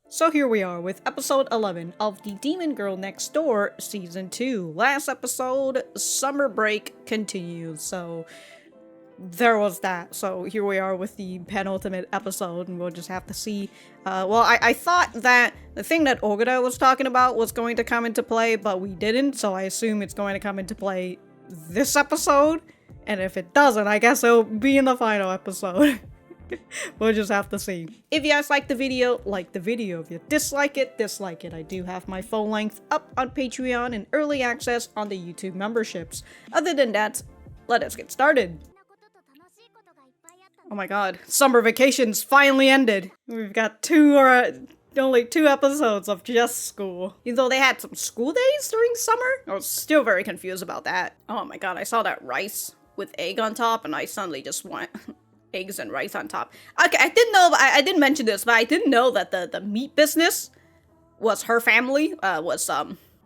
So here we are with episode 11 of The Demon Girl Next Door Season 2. Last episode, summer break continues, so there was that. So here we are with the penultimate episode, and we'll just have to see. I thought that the thing that Ogura was talking about was going to come into play, but we didn't, so I assume it's going to come into play this episode. And if it doesn't, I guess it'll be in the final episode. We'll just have to see. If you guys like the video, like the video. If you dislike it, dislike it. I do have my full length up on Patreon and early access on the YouTube memberships. Other than that, let us get started. Oh my god, summer vacations finally ended. We've got only two episodes of just school. Even though they had some school days during summer, I was still very confused about that. Oh my god, I saw that rice with egg on top and I suddenly just want eggs and rice on top. Okay, I didn't know, I didn't mention this, but I didn't know that the meat business was her family, was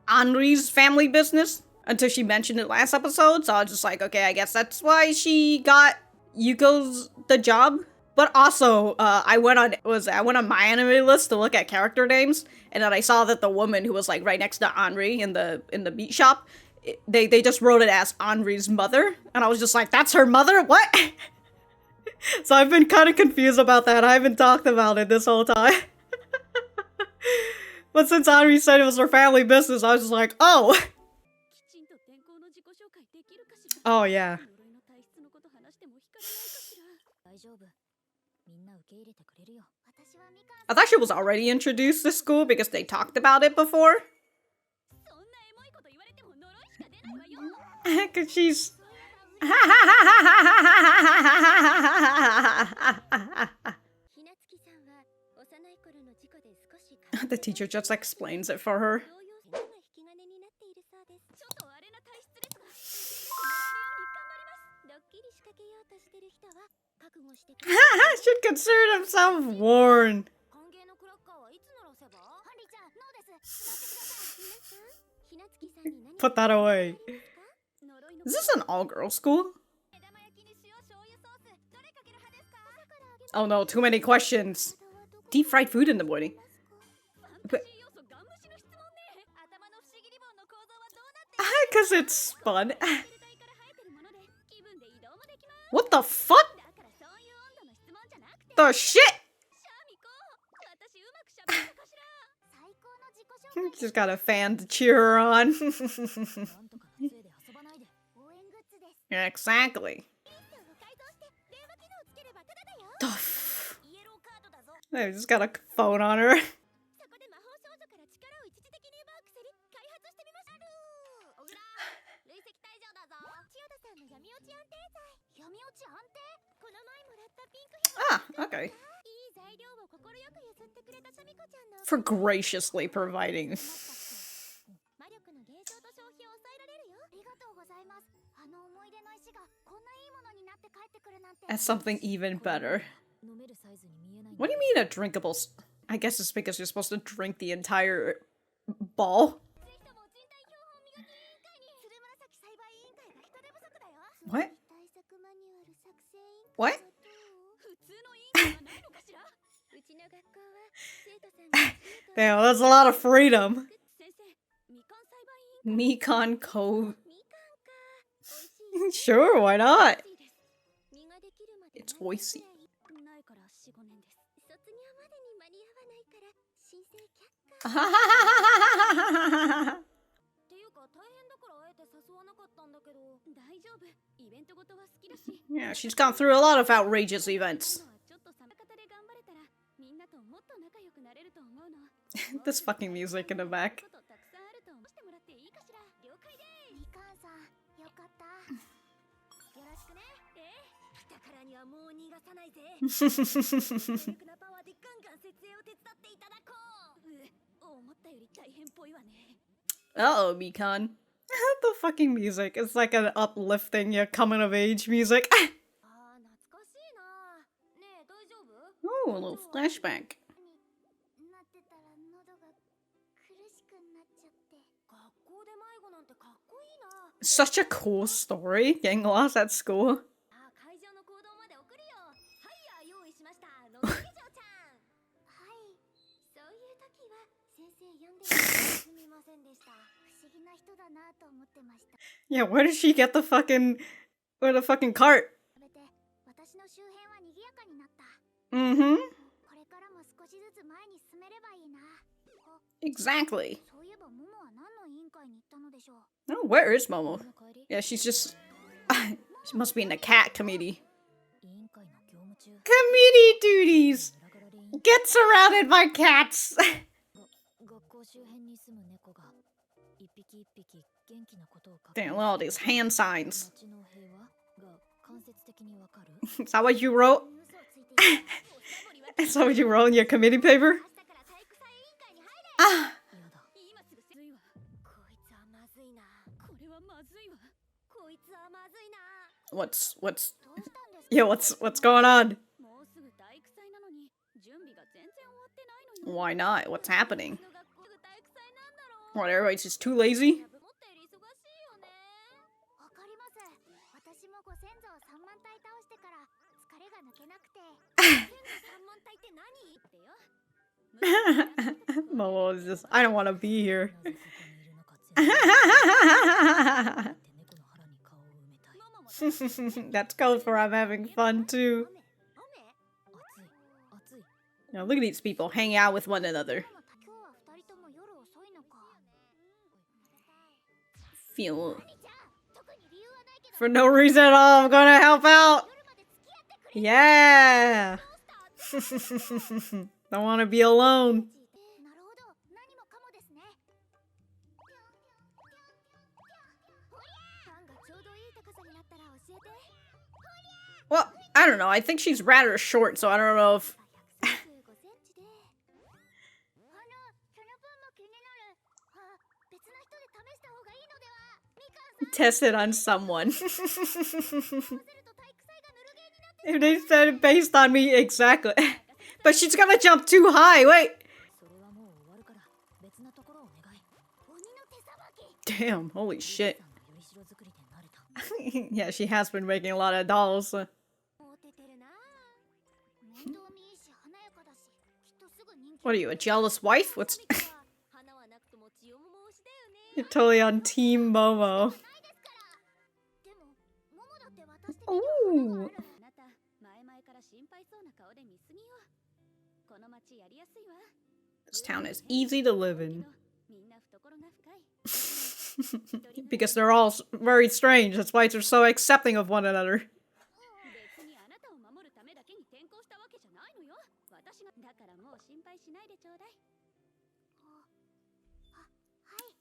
Anri's family business until she mentioned it last episode. So I was just like, okay, I guess that's why she got Yuko's the job. But also, I went on my anime list to look at character names, and then I saw that the woman who was like right next to Anri in the meat shop, they just wrote it as Anri's mother, and I was just like, that's her mother? What? So I've been kind of confused about that. I haven't talked about it this whole time. But since Anri said it was her family business, I was just like, oh! Oh yeah. I thought she was already introduced to school because they talked about it before. Cause she's... The teacher just explains it for her. Should consider himself warned. Put that away. Is this an all-girls school? Oh no, too many questions. Deep fried food in the morning. But... Cause it's spun. What the fuck? The shit? Just got a fan to cheer her on. Yeah, exactly. I just got a phone on her. Ah, okay. For graciously providing. That's something even better. What do you mean a drinkable I guess it's because you're supposed to drink the entire ball. What? What? Damn, that's a lot of freedom. Mikan Cove. Sure, why not? It's oisy. Yeah, she's gone through a lot of outrageous events. This fucking music in the back. Uh-oh, Mikan. The fucking music. It's like an uplifting, coming of age music. Oh, a little flashback. Such a cool story, getting lost at school. Yeah, where did she get the fucking cart? Mm-hmm. Exactly. Oh, where is Momo? Yeah, she's just... she must be in the cat committee. Committee duties! Get surrounded by cats! Damn, look at all these hand signs. Is that what you wrote? Is that what you wrote in your committee paper? Ah! What's going on? Why not? What's happening? What, everybody's just too lazy? Momo is just, I don't want to be here. That's code for I'm having fun too. Now look at these people hanging out with one another. Feel for no reason at all, I'm gonna help out. Yeah. Don't want to be alone. Well, I don't know. I think she's rather short, so I don't know if... Test it on someone. If they said it based on me, exactly. But she's gonna jump too high, wait! Damn, holy shit. Yeah, she has been making a lot of dolls. What are you, a jealous wife? What's... You're totally on Team Momo. Ooh. This town is easy to live in. Because they're all very strange. That's why they're so accepting of one another.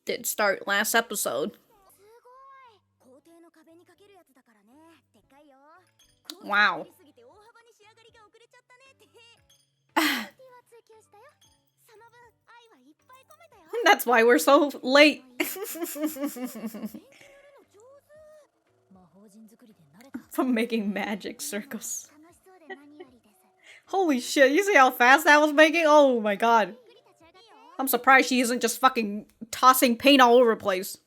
Did start last episode. Wow. That's why we're so late. From making magic circles. Holy shit, you see how fast that was making? Oh my god. I'm surprised she isn't just fucking tossing paint all over the place.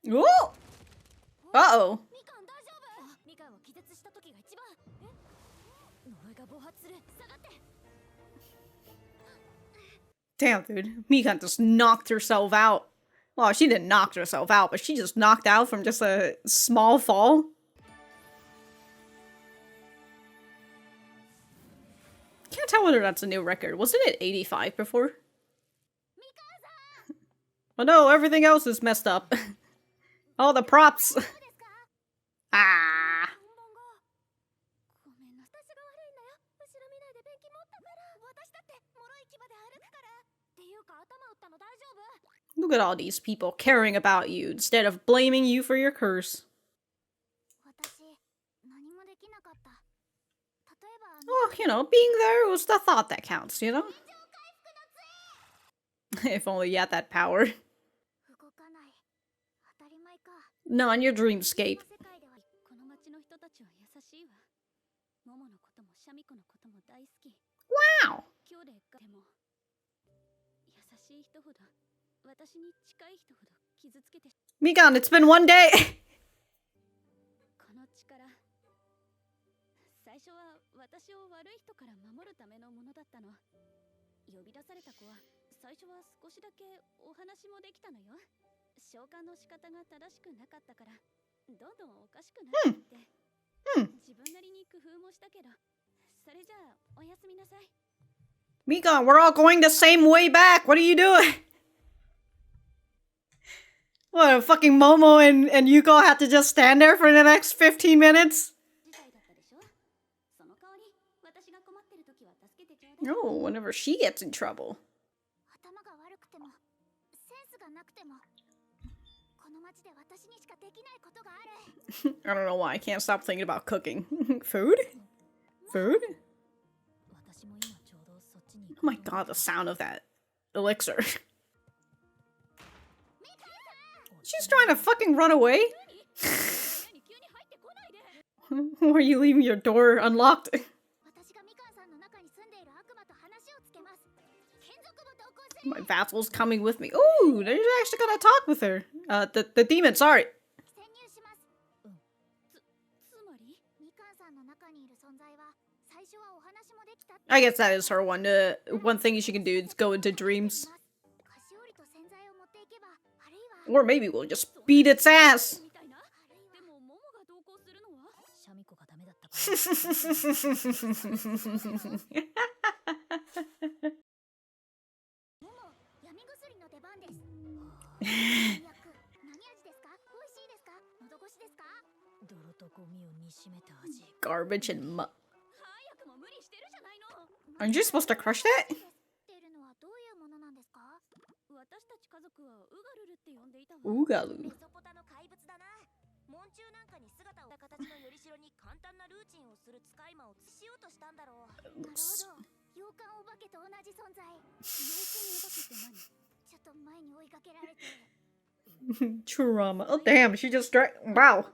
Ooh! Uh-oh. Damn, dude. Mikan just knocked herself out. Well, she didn't knock herself out, but she just knocked out from just a small fall. Can't tell whether that's a new record. Wasn't it 85 before? Oh no, everything else is messed up. All the props. Ah. Look at all these people caring about you instead of blaming you for your curse. Oh, you know, being there was the thought that counts, you know? If only you had that power. No, in your dreamscape. Wow! Mikan, it's been one day! Mikan, we're all going the same way back. What are you doing? What, fucking Momo and Yuko have to just stand there for the next 15 minutes? No, whenever she gets in trouble. I don't know why I can't stop thinking about cooking. Food? Food? Oh my god, the sound of that elixir. She's trying to fucking run away. Why are you leaving your door unlocked? My vassal's coming with me. Ooh, they're actually gonna talk with her. The demon, sorry. I guess that is her one. One thing she can do is go into dreams. Or maybe we'll just beat its ass. Garbage and muck. Aren't you supposed to crush that? Ugullu. Trauma. Oh damn, she just wow.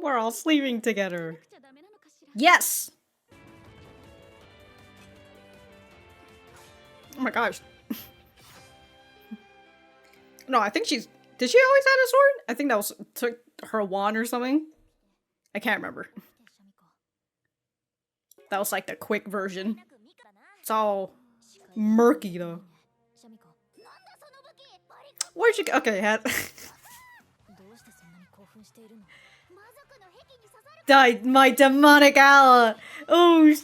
We're all sleeping together. Yes! Oh my gosh. No, I think she's... Did she always have a sword? I think that was... took her wand or something. I can't remember. That was like the quick version. It's all murky though. Where'd you go? Okay, died my demonic ally. Oh.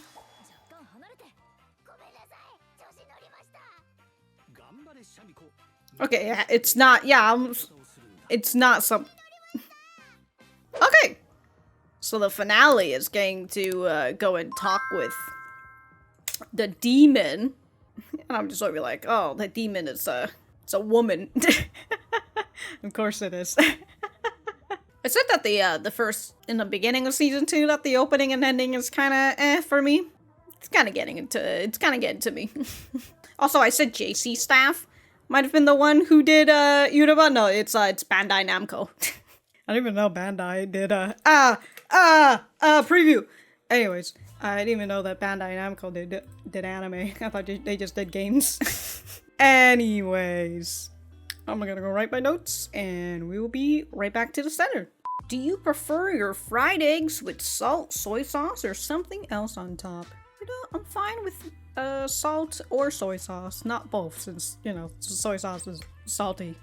Okay, yeah, it's not. Yeah, it's not some. Okay. So the finale is going to go and talk with the demon, and I'm just gonna be like, oh, the demon is it's a woman. Of course it is. I said that the first, in the beginning of season 2, that the opening and ending is kind of for me. It's kind of getting to me. Also, I said JC Staff might have been the one who did Yuraba. No, it's Bandai Namco. I don't even know Bandai did preview. Anyways, I didn't even know that Bandai Namco did anime. I thought they just did games. Anyways, I'm gonna go write my notes and we will be right back to the center. Do you prefer your fried eggs with salt, soy sauce, or something else on top? You know, I'm fine with salt or soy sauce, not both, since, you know, soy sauce is salty.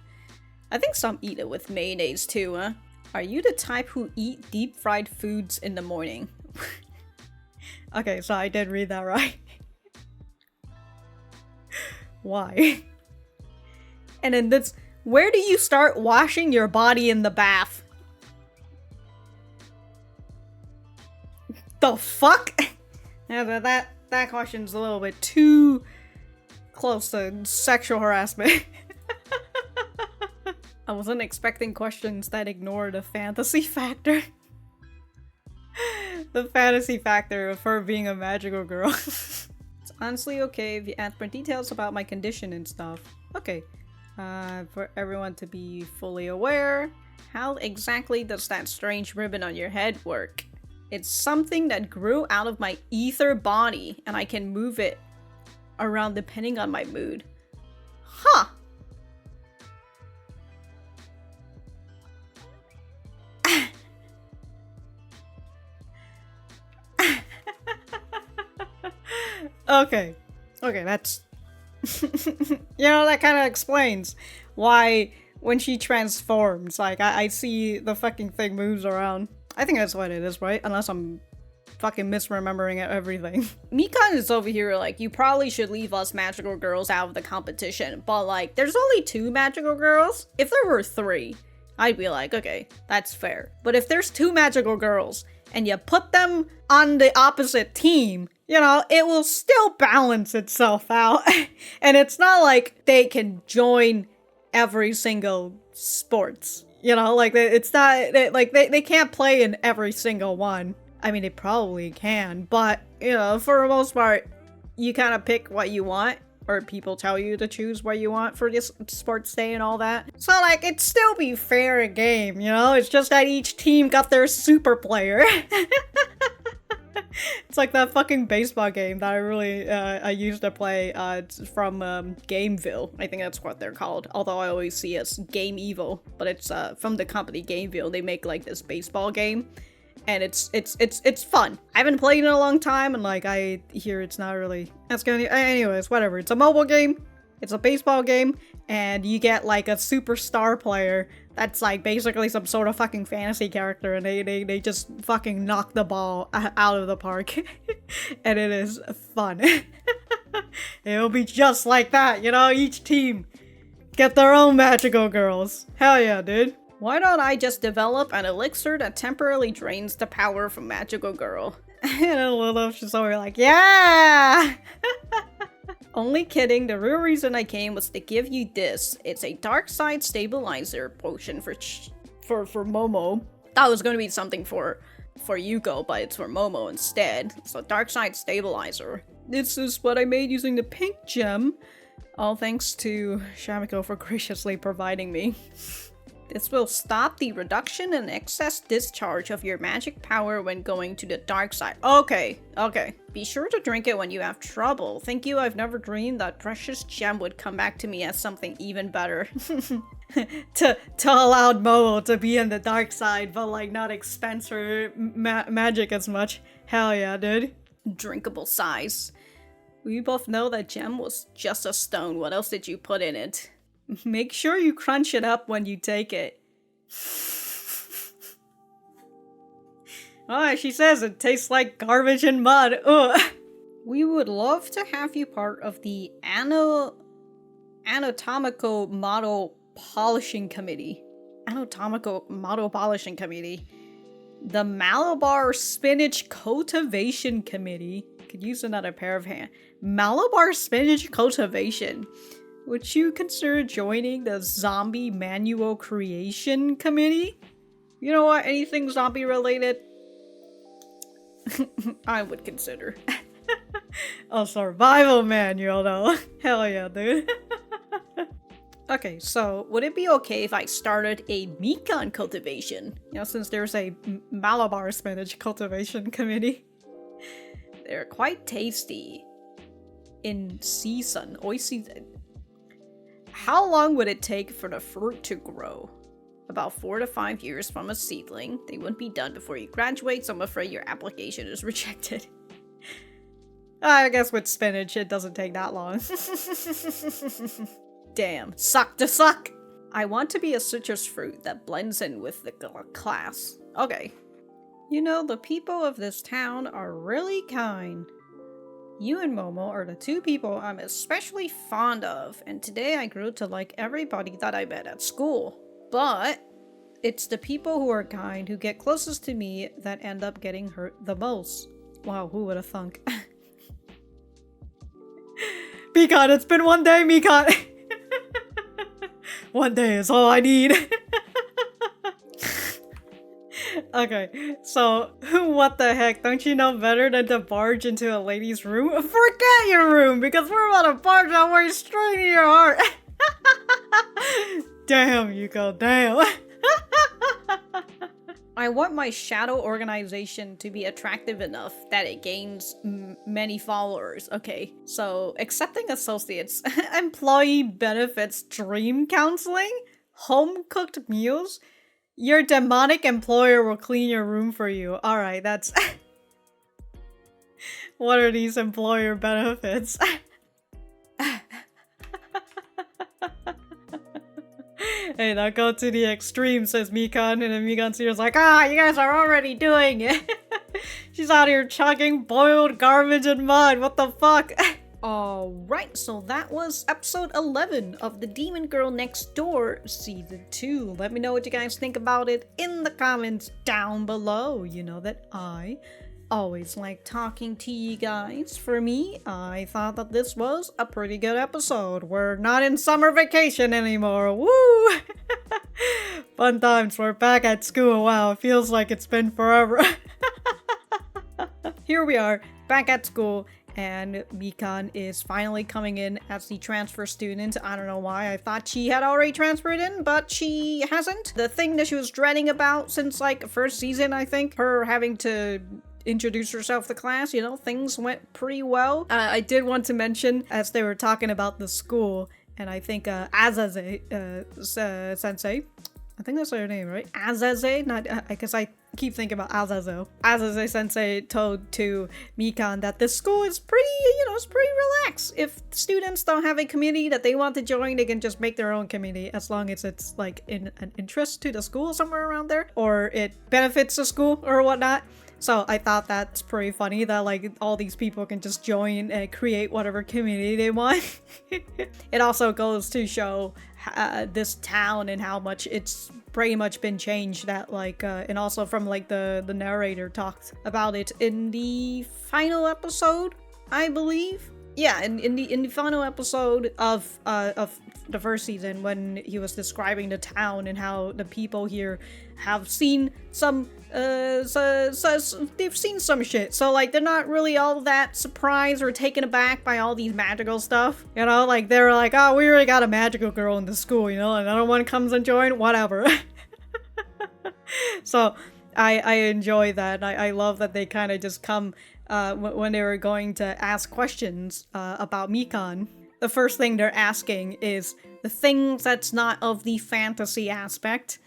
I think some eat it with mayonnaise too, huh? Are you the type who eat deep fried foods in the morning? Okay, so I did read that right. Why? And then this, where do you start washing your body in the bath? The fuck? Yeah, that question's a little bit too close to sexual harassment. I wasn't expecting questions that ignore the fantasy factor. The fantasy factor of her being a magical girl. It's honestly okay if you add more details about my condition and stuff. Okay. For everyone to be fully aware, how exactly does that strange ribbon on your head work? It's something that grew out of my ether body, and I can move it around depending on my mood. Huh. Okay. Okay, that's... that kind of explains why when she transforms, like, I see the fucking thing moves around. I think that's what it is, right? Unless I'm fucking misremembering everything. Mikan is over here like, you probably should leave us magical girls out of the competition, but like, there's only 2 magical girls? If there were 3, I'd be like, okay, that's fair. But if there's 2 magical girls, and you put them on the opposite team, it will still balance itself out. And it's not like they can join every single sports. It's not, they can't play in every single one. I mean, they probably can, but, for the most part, you kind of pick what you want, or people tell you to choose what you want for this sports day and all that. So, like, it'd still be fair game, It's just that each team got their super player. It's like that fucking baseball game that I used to play, it's from, Gameville. I think that's what they're called. Although I always see it as Game Evil, but it's, from the company Gameville. They make, like, this baseball game. And it's fun. I haven't played in a long time, and like I hear it's not really that's gonna. Anyways, whatever. It's a mobile game. It's a baseball game, and you get like a superstar player that's like basically some sort of fucking fantasy character, and they just fucking knock the ball out of the park, and it is fun. It'll be just like that, Each team get their own magical girls. Hell yeah, dude. Why don't I just develop an elixir that temporarily drains the power from Magical Girl? And Lilith's just over like, yeah! Only kidding, the real reason I came was to give you this. It's a dark side stabilizer potion for Momo. Thought it was going to be something for Yuko, but it's for Momo instead. So dark side stabilizer. This is what I made using the pink gem. All thanks to Shamiko for graciously providing me. This will stop the reduction and excess discharge of your magic power when going to the dark side. Okay. Be sure to drink it when you have trouble. Thank you, I've never dreamed that precious gem would come back to me as something even better. to allow Momo to be in the dark side, but like not expense her magic as much. Hell yeah, dude. Drinkable size. We both know that gem was just a stone. What else did you put in it? Make sure you crunch it up when you take it. Oh, she says it tastes like garbage and mud. Ugh. We would love to have you part of the Anatomical Model Polishing Committee. Anatomical Model Polishing Committee. The Malabar Spinach Cultivation Committee. Could use another pair of hands. Malabar Spinach Cultivation. Would you consider joining the Zombie Manual Creation Committee? You know what? Anything zombie related? I would consider. A survival manual though. Hell yeah, dude. Okay, so would it be okay if I started a Mikan cultivation? Since there's a Malabar Spinach Cultivation Committee. They're quite tasty. In season. How long would it take for the fruit to grow? About 4 to 5 years from a seedling. They wouldn't be done before you graduate, so I'm afraid your application is rejected. I guess with spinach, it doesn't take that long. Damn. Suck to suck! I want to be a citrus fruit that blends in with the class. Okay. The people of this town are really kind. You and Momo are the 2 people I'm especially fond of, and today I grew to like everybody that I met at school. But it's the people who are kind who get closest to me that end up getting hurt the most. Wow, who would have thunk? Mikan, it's been 1 day, Mikan! 1 day is all I need. Okay, so, what the heck? Don't you know better than to barge into a lady's room? Forget your room, because we're about to barge our way straight into your heart! Damn, Yuko, damn! I want my shadow organization to be attractive enough that it gains many followers. Okay, so accepting associates, employee benefits, dream counseling, home cooked meals. Your demonic employer will clean your room for you. Alright, that's... What are these employer benefits? Hey, don't go to the extreme, says Mikan, and then Mikan's here's like, you guys are already doing it. She's out here chugging boiled garbage and mud, what the fuck? Alright, so that was episode 11 of The Demon Girl Next Door Season 2. Let me know what you guys think about it in the comments down below. You know that I always like talking to you guys. For me, I thought that this was a pretty good episode. We're not in summer vacation anymore. Woo! Fun times. We're back at school. Wow, it feels like it's been forever. Here we are, back at school, and Mikan is finally coming in as the transfer student. I don't know why. I thought she had already transferred in, but she hasn't. The thing that she was dreading about since, like, first season, I think, her having to introduce herself to class, you know, things went pretty well. I did want to mention, as they were talking about the school, and I think Azaze sensei, I think that's her name, right? Azaze, not, I guess I keep thinking about Azazel. Azaze sensei told to Mikan that this school is pretty, you know, it's pretty relaxed. If students don't have a committee that they want to join, they can just make their own committee as long as it's like in an interest to the school somewhere around there, or it benefits the school or whatnot. So I thought that's pretty funny that like all these people can just join and create whatever community they want. It also goes to show this town and how much it's pretty much been changed, that like and also from like the narrator talked about it in the final episode, I believe. Yeah, in the final episode of the first season, when he was describing the town and how the people here have seen some they've seen some shit, so like they're not really all that surprised or taken aback by all these magical stuff, you know, like they're like, oh, we already got a magical girl in the school, you know, another one comes and join, whatever. So I enjoy that. I love that they kind of just come when they were going to ask questions about Mikan. The first thing they're asking is the things that's not of the fantasy aspect.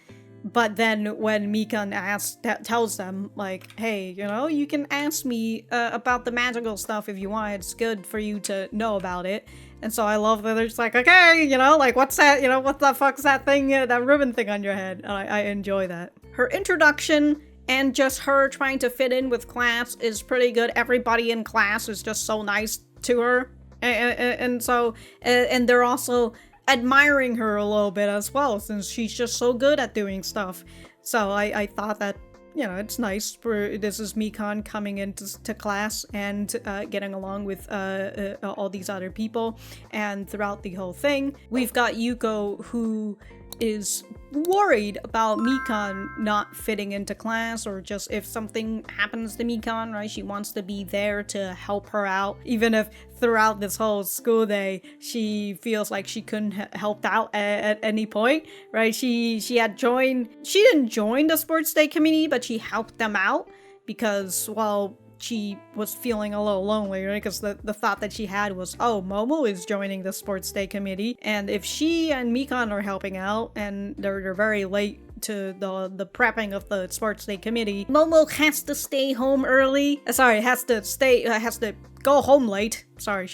But then when Mikan tells them, like, hey, you know, you can ask me about the magical stuff if you want. It's good for you to know about it. And so I love that they're just like, okay, you know, like, what's that? You know, what the fuck's that thing, that ribbon thing on your head? And I enjoy that. Her introduction and just her trying to fit in with class is pretty good. Everybody in class is just so nice to her. And so they're also admiring her a little bit as well, since she's just so good at doing stuff. So I thought that, you know, it's nice for this is Mikan coming into class and getting along with all these other people. And throughout the whole thing, we've got Yuko, who is worried about Mikan not fitting into class, or just if something happens to Mikan, right? She wants to be there to help her out, even if throughout this whole school day she feels like she couldn't help out at any point, right? She didn't join the sports day committee, but she helped them out because, well, she was feeling a little lonely, right? Because the thought that she had was, oh, Momo is joining the sports day committee, and if she and Mikan are helping out and they're very late to the prepping of the sports day committee, Momo has to stay home early. Has to go home late. Sorry,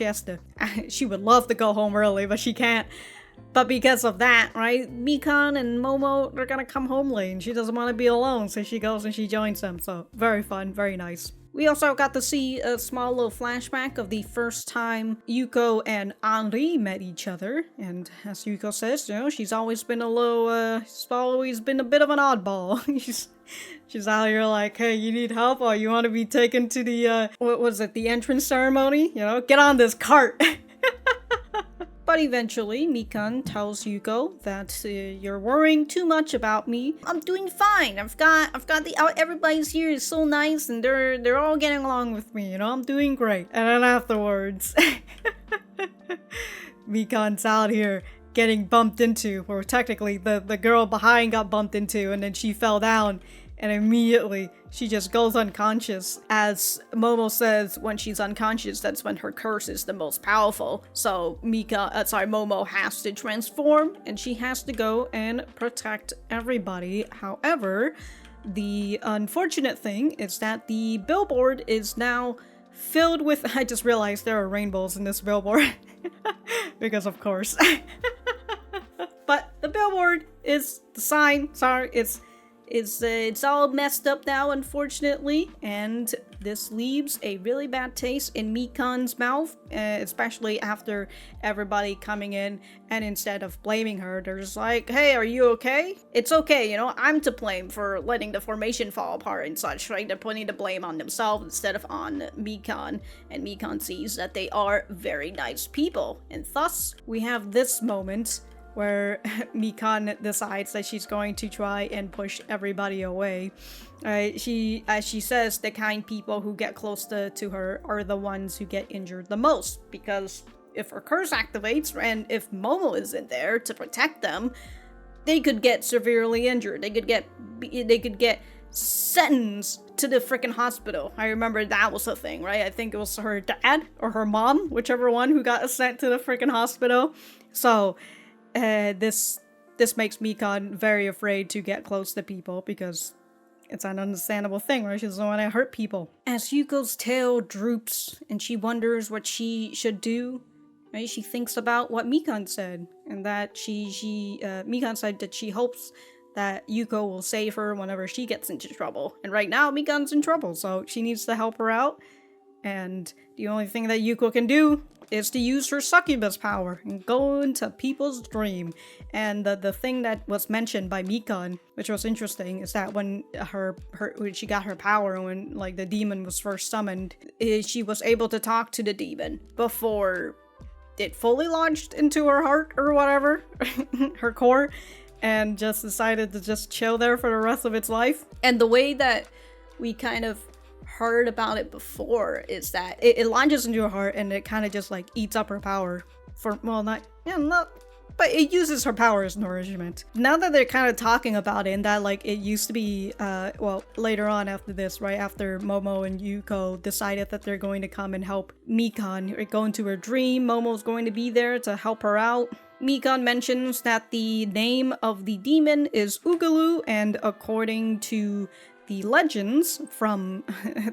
she would love to go home early, but she can't. But because of that, right, Mikan and Momo, they're gonna come home late, and she doesn't want to be alone, so she goes and she joins them. So very fun, very nice. We also got to see a small little flashback of the first time Yuko and Anri met each other. And as Yuko says, you know, she's always been a bit of an oddball. She's out here like, hey, you need help, or you want to be taken to the, the entrance ceremony? You know, get on this cart. But eventually, Mikan tells Yuko that you're worrying too much about me. I'm doing fine. I've got everybody's here is so nice, and they're all getting along with me. You know, I'm doing great. And then afterwards, Mikan's out here getting bumped into, or technically the girl behind got bumped into, and then she fell down. and immediately she just goes unconscious. As Momo says, when she's unconscious, that's when her curse is the most powerful. So Momo has to transform, and she has to go and protect everybody. However, the unfortunate thing is that the billboard is now filled with, I just realized there are rainbows in this billboard. Because of course. But the billboard is the sign. Sorry, it's all messed up now, unfortunately, and this leaves a really bad taste in Mikan's mouth, especially after everybody coming in, and instead of blaming her, they're just like, hey, are you okay? It's okay, you know, I'm to blame for letting the formation fall apart and such, right? They're putting the blame on themselves instead of on Mikan, and Mikan sees that they are very nice people, and thus, we have this moment where Mikan decides that she's going to try and push everybody away. As she says, the kind people who get close to her are the ones who get injured the most, because if her curse activates and if Momo isn't there to protect them, they could get severely injured. They could get sentenced to the freaking hospital. I remember that was a thing, right? I think it was her dad or her mom, whichever one, who got sent to the freaking hospital. So this makes Mikan very afraid to get close to people, because it's an understandable thing, right? She doesn't want to hurt people. As Yuko's tail droops and she wonders what she should do, right? She thinks about what Mikan said, and that Mikan said that she hopes that Yuko will save her whenever she gets into trouble. And right now, Mikan's in trouble, so she needs to help her out. And the only thing that Yuko can do is to use her succubus power and go into people's dream. And the thing that was mentioned by Mikan, which was interesting, is that when when she got her power, when like the demon was first summoned, she was able to talk to the demon before it fully launched into her heart or whatever, her core, and just decided to just chill there for the rest of its life. And the way that we kind of heard about it before is that it launches into her heart and it kind of just like eats up her power for, well, not, but it uses her power as nourishment. Now that they're kind of talking about it, and that like it used to be, well, later on after this, right after Momo and Yuko decided that they're going to come and help Mikan, or go into her dream, Momo's going to be there to help her out. Mikan mentions that the name of the demon is Ugullu, and according to the legends from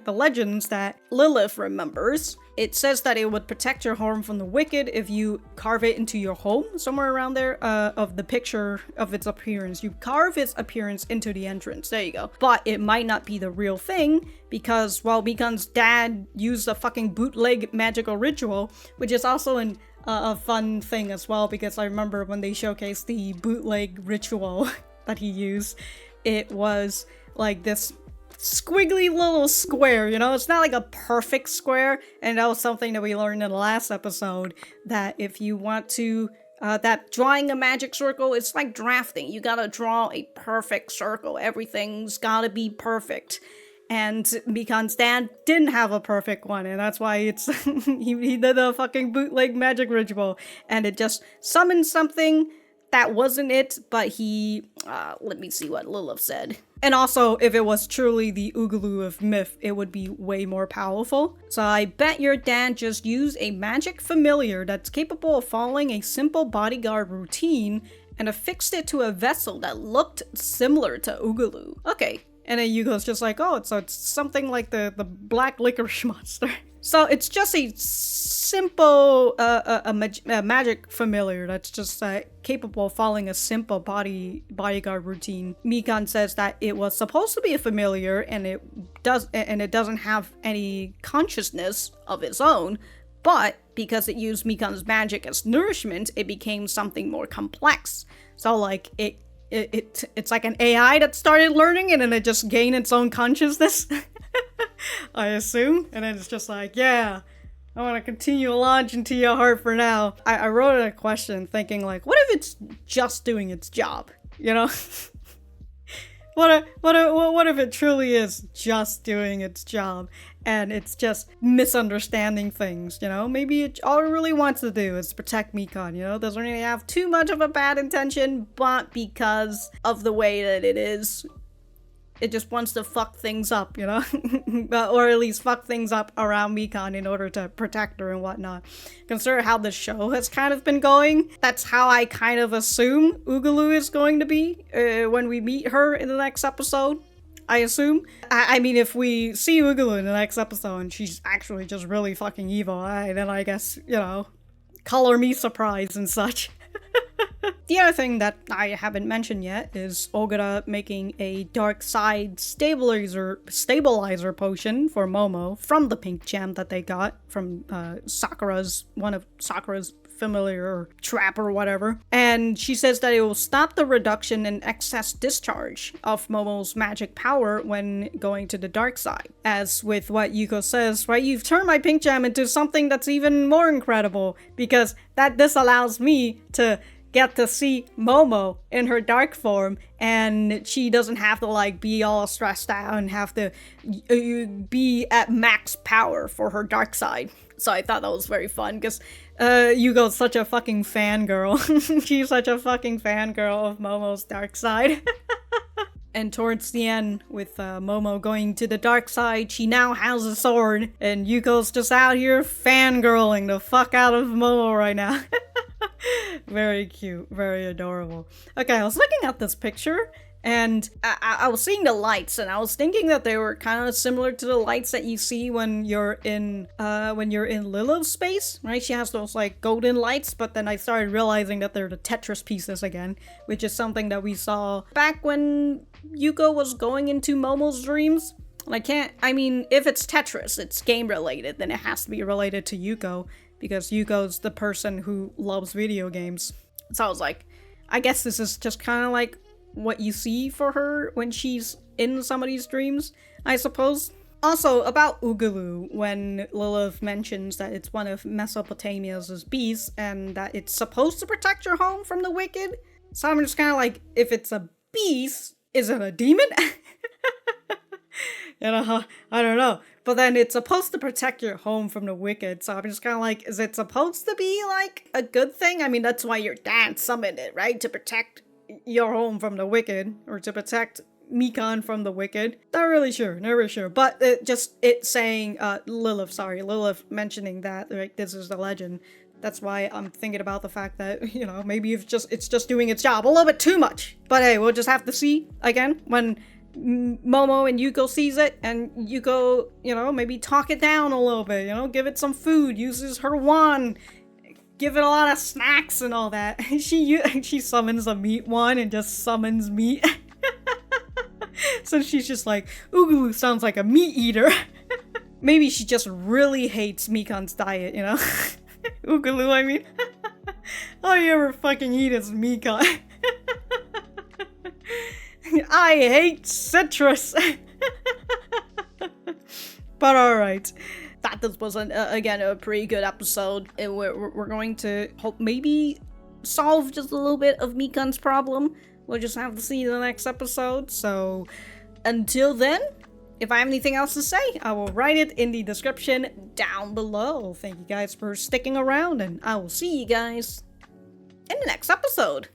the legends that Lilith remembers, it says that it would protect your home from the wicked if you carve it into your home, somewhere around there, of the picture of its appearance. You carve its appearance into the entrance. There you go. But it might not be the real thing, because, well, Mikan's dad used a fucking bootleg magical ritual, which is also a fun thing as well, because I remember when they showcased the bootleg ritual that he used, it was like this squiggly little square, you know? It's not like a perfect square, and that was something that we learned in the last episode, that if you want to, that drawing a magic circle, it's like drafting. You gotta draw a perfect circle. Everything's gotta be perfect. And Mikan's dad didn't have a perfect one, and that's why it's he did a fucking bootleg magic ritual, and it just summoned something that wasn't it, but he, let me see what Lilith said. And also, if it was truly the Ugullu of myth, it would be way more powerful. So I bet your dad just used a magic familiar that's capable of following a simple bodyguard routine and affixed it to a vessel that looked similar to Ugullu. Okay. And then Yuko's just like, oh, so it's something like the black licorice monster. So it's just a simple magic familiar that's just capable of following a simple bodyguard routine. Mikan says that it was supposed to be a familiar, and it doesn't have any consciousness of its own, but because it used Mikan's magic as nourishment, it became something more complex. So like it's like an AI that started learning, and then it just gained its own consciousness. I assume. And then it's just like, yeah, I want to continue launch into your heart for now. I wrote a question thinking like, what if it's just doing its job? You know? What if it truly is just doing its job, and it's just misunderstanding things, you know? Maybe all it really wants to do is protect Mikan, you know? Doesn't really have too much of a bad intention, but because of the way that it is, it just wants to fuck things up, you know? Or at least fuck things up around Mikan in order to protect her and whatnot. Consider how the show has kind of been going. That's how I kind of assume Ugullu is going to be when we meet her in the next episode. I assume. I mean, if we see Ugullu in the next episode and she's actually just really fucking evil, then I guess, you know, color me surprised and such. The other thing that I haven't mentioned yet is Ogura making a dark side stabilizer potion for Momo from the pink gem that they got from one of Sakura's familiar trap or whatever. And she says that it will stop the reduction in excess discharge of Momo's magic power when going to the dark side. As with what Yuko says, right, you've turned my pink gem into something that's even more incredible, because this allows me to get to see Momo in her dark form, and she doesn't have to like be all stressed out and have to be at max power for her dark side. So I thought that was very fun, because Yuko's such a fucking fangirl. She's such a fucking fangirl of Momo's dark side. And towards the end, with Momo going to the dark side, she now has a sword, and Yuko's just out here fangirling the fuck out of Momo right now. Very cute, very adorable. Okay, I was looking at this picture, and I was seeing the lights, and I was thinking that they were kind of similar to the lights that you see when you're in Lilith's space, right? She has those like golden lights, but then I started realizing that they're the Tetris pieces again, which is something that we saw back when Yuko was going into Momo's dreams. I mean, if it's Tetris, it's game related, then it has to be related to Yuko, because Yuko's the person who loves video games. So I was like, I guess this is just kind of like what you see for her when she's in somebody's dreams, I suppose. Also, about Ugullu, when Lilith mentions that it's one of Mesopotamia's beasts and that it's supposed to protect your home from the wicked. So I'm just kind of like, if it's a beast, is it a demon? You know, I don't know. But then it's supposed to protect your home from the wicked, so I'm just kind of like, is it supposed to be like a good thing? I mean, that's why your dad summoned it, right? To protect your home from the wicked, or to protect Mikan from the wicked. Not really sure. But it saying, Lilith mentioning that, right, this is the legend. That's why I'm thinking about the fact that, you know, maybe it's just doing its job a little bit too much. But hey, we'll just have to see, again, when Momo and Yuko sees it, and Yuko, you know, maybe talk it down a little bit, you know, give it some food, uses her wand, give it a lot of snacks and all that. She summons a meat wand and just summons meat. So she's just like, Ugullu sounds like a meat eater. Maybe she just really hates Mikan's diet, you know? Ugullu, I mean. All you ever fucking eat is Mikan. I hate citrus. But alright. Thought this was, again, a pretty good episode. And we're going to hope maybe solve just a little bit of Mikan's problem. We'll just have to see the next episode. So until then, if I have anything else to say, I will write it in the description down below. Thank you guys for sticking around, and I will see you guys in the next episode.